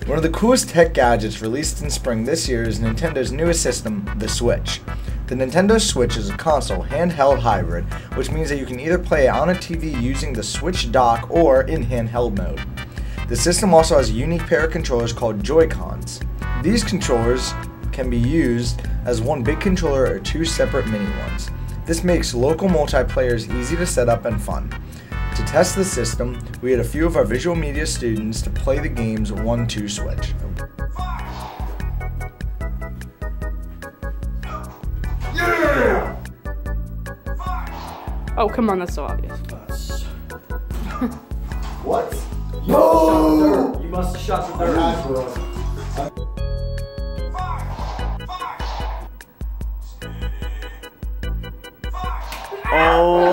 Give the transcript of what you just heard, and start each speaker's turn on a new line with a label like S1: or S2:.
S1: One of the coolest tech gadgets released in spring this year is Nintendo's newest system, the Switch. The Nintendo Switch is a console handheld hybrid, which means that you can either play it on a TV using the Switch dock or in handheld mode. The system also has a unique pair of controllers called Joy-Cons. These controllers can be used as one big controller or two separate mini ones. This makes local multiplayers easy to set up and fun. To test the system, we had a few of our visual media students to play the game's 1-2 switch.
S2: Yeah!
S3: Oh, come on, that's so obvious.
S1: What?
S2: No! You must have shot the third.
S1: Oh